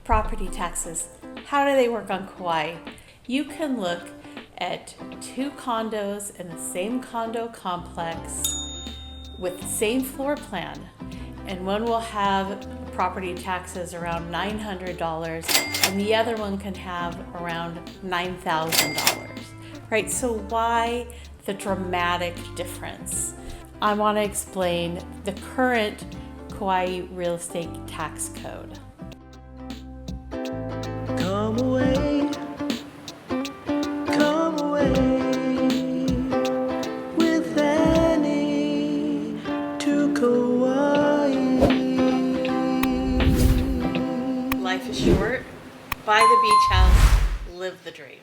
Property taxes. How do they work on Kauai? You can look at two condos in the same condo complex with the same floor plan, and one will have property taxes around $900 and the other one can have around $9,000, right? So why the dramatic difference? I want to explain the current Kauai real estate tax code. Come away with Annie to Kauai. Life is short. Buy the beach house, live the dream.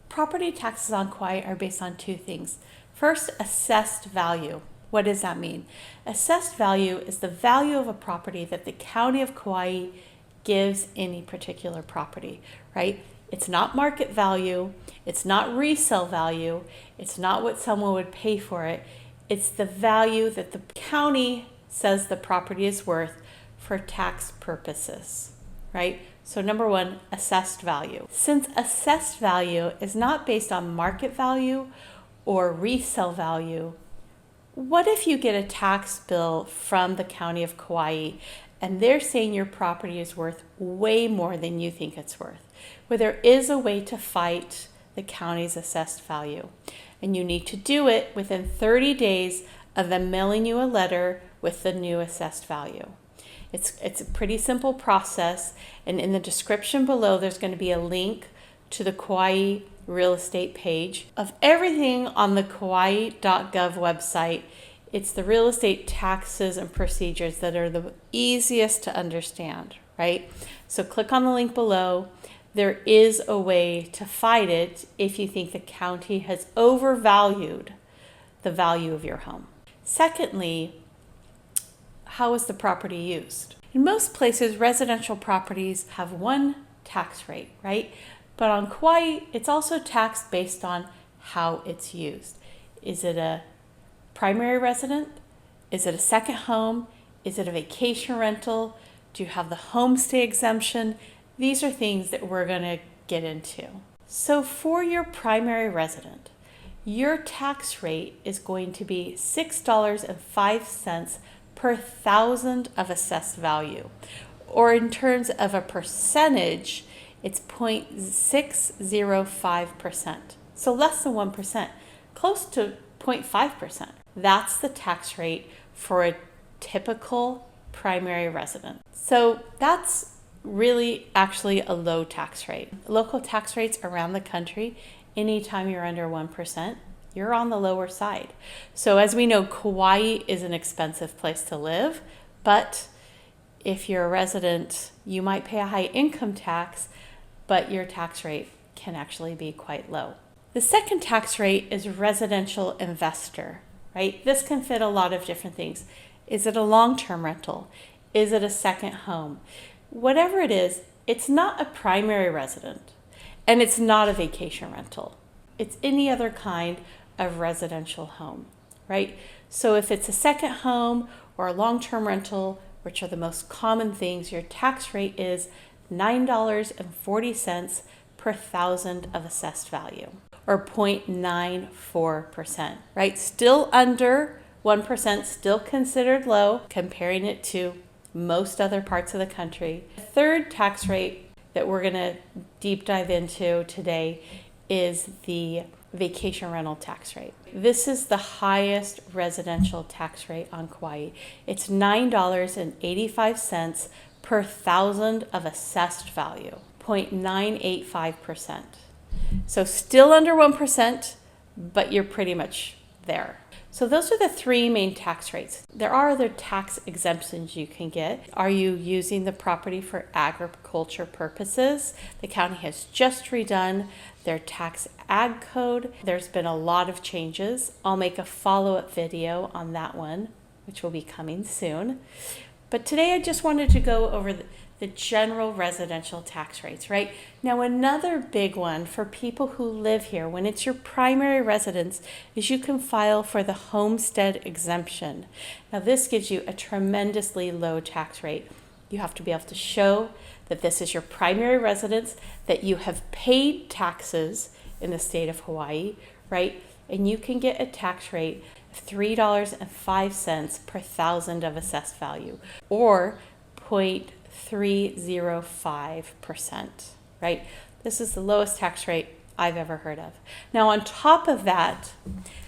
Property taxes on Kauai are based on two things. First, assessed value. What does that mean? Assessed value is the value of a property that the county of Kauai gives any particular property, right? It's not market value, it's not resale value, it's not what someone would pay for it. It's the value that the county says the property is worth for tax purposes, right? So number one, assessed value. Since assessed value is not based on market value or resale value, what if you get a tax bill from the county of Kauai and they're saying your property is worth way more than you think it's worth? Well, there is a way to fight the county's assessed value, and you need to do it within 30 days of them mailing you a letter with the new assessed value. It's a pretty simple process, and in the description below there's going to be a link to the Kauai real estate page. Of everything on the kauai.gov website, it's the real estate taxes and procedures that are the easiest to understand, right? So click on the link below. There is a way to fight it if you think the county has overvalued the value of your home. Secondly, how is the property used? In most places, residential properties have one tax rate, right? But on Kauai, it's also taxed based on how it's used. Is it a primary resident? Is it a second home? Is it a vacation rental? Do you have the homestead exemption? These are things that we're going to get into. So for your primary resident, your tax rate is going to be $6.05 per thousand of assessed value. Or in terms of a percentage, it's 0.605%. So less than 1%, close to 0.5%. That's the tax rate for a typical primary resident. So that's really actually a low tax rate. Local tax rates around the country, anytime you're under 1%, you're on the lower side. So as we know, Kauai is an expensive place to live, but if you're a resident, you might pay a high income tax, but your tax rate can actually be quite low. The second tax rate is residential investor, right? This can fit a lot of different things. Is it a long-term rental? Is it a second home? Whatever it is, it's not a primary resident and it's not a vacation rental. It's any other kind of residential home, right? So if it's a second home or a long-term rental, which are the most common things, your tax rate is $9.40 per thousand of assessed value, or 0.94%, right? Still under 1%, still considered low, comparing it to most other parts of the country. The third tax rate that we're going to deep dive into today is the vacation rental tax rate. This is the highest residential tax rate on Kauai. It's $9.85 per thousand of assessed value, 0.985%. So still under 1%, but you're pretty much there. So those are the three main tax rates. There are other tax exemptions you can get. Are you using the property for agriculture purposes? The county has just redone their tax ag code. There's been a lot of changes. I'll make a follow-up video on that one, which will be coming soon. But today I just wanted to go over the general residential tax rates, right? Now, another big one for people who live here, when it's your primary residence, is you can file for the homestead exemption. Now, this gives you a tremendously low tax rate. You have to be able to show that this is your primary residence, that you have paid taxes in the state of Hawaii, right? And you can get a tax rate of $3.05 per thousand of assessed value, or 0.305%, right? This is the lowest tax rate I've ever heard of. Now, on top of that,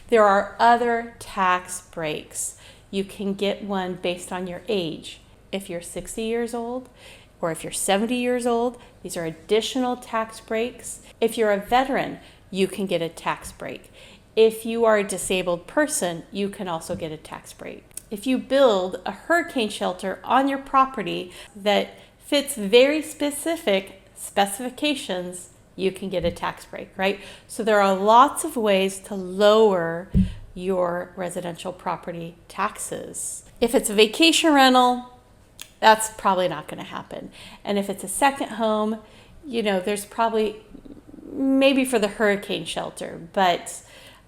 there are other tax breaks. You can get one based on your age. If you're 60 years old or if you're 70 years old, these are additional tax breaks. If you're a veteran, you can get a tax break. If you are a disabled person, you can also get a tax break. If you build a hurricane shelter on your property that fits very specific specifications, you can get a tax break, right? So there are lots of ways to lower your residential property taxes. If it's a vacation rental, that's probably not going to happen. And if it's a second home, there's probably maybe for the hurricane shelter, but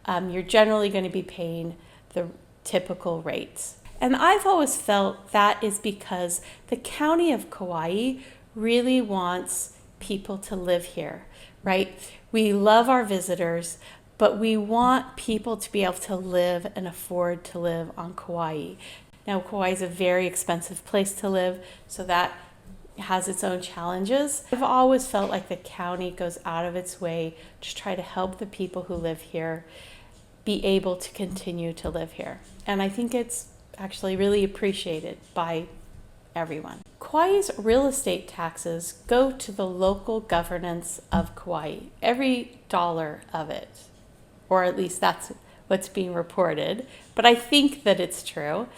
you're generally going to be paying the typical rates. And I've always felt that is because the county of Kauai really wants people to live here, right? We love our visitors, but we want people to be able to live and afford to live on Kauai. Now, Kauai is a very expensive place to live, so that has its own challenges. I've always felt like the county goes out of its way to try to help the people who live here be able to continue to live here. And I think it's actually really appreciated by everyone. Kauai's real estate taxes go to the local governance of Kauai, every dollar of it, or at least that's what's being reported, but I think that it's true.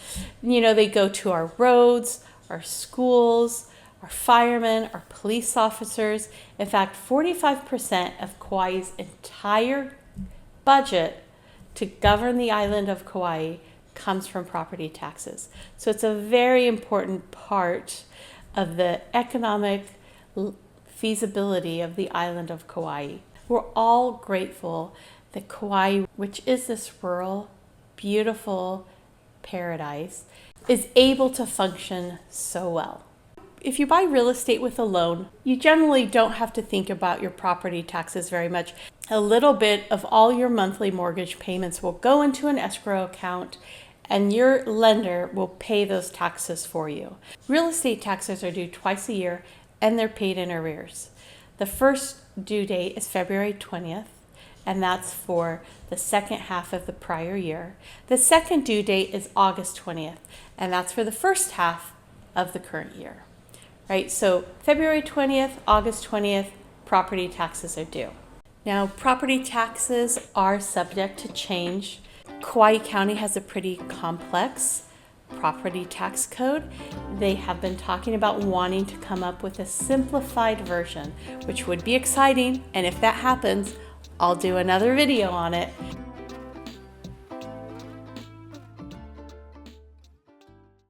They go to our roads, our schools, our firemen, our police officers. In fact, 45% of Kauai's entire budget to govern the island of Kauai comes from property taxes. So it's a very important part of the economic feasibility of the island of Kauai. We're all grateful that Kauai, which is this rural, beautiful paradise, is able to function so well. If you buy real estate with a loan, you generally don't have to think about your property taxes very much. A little bit of all your monthly mortgage payments will go into an escrow account, and your lender will pay those taxes for you. Real estate taxes are due twice a year, and they're paid in arrears. The first due date is February 20th, and that's for the second half of the prior year. The second due date is August 20th, and that's for the first half of the current year. Right? So February 20th, August 20th, property taxes are due. Now, property taxes are subject to change. Kauai County has a pretty complex property tax code. They have been talking about wanting to come up with a simplified version, which would be exciting. And if that happens, I'll do another video on it.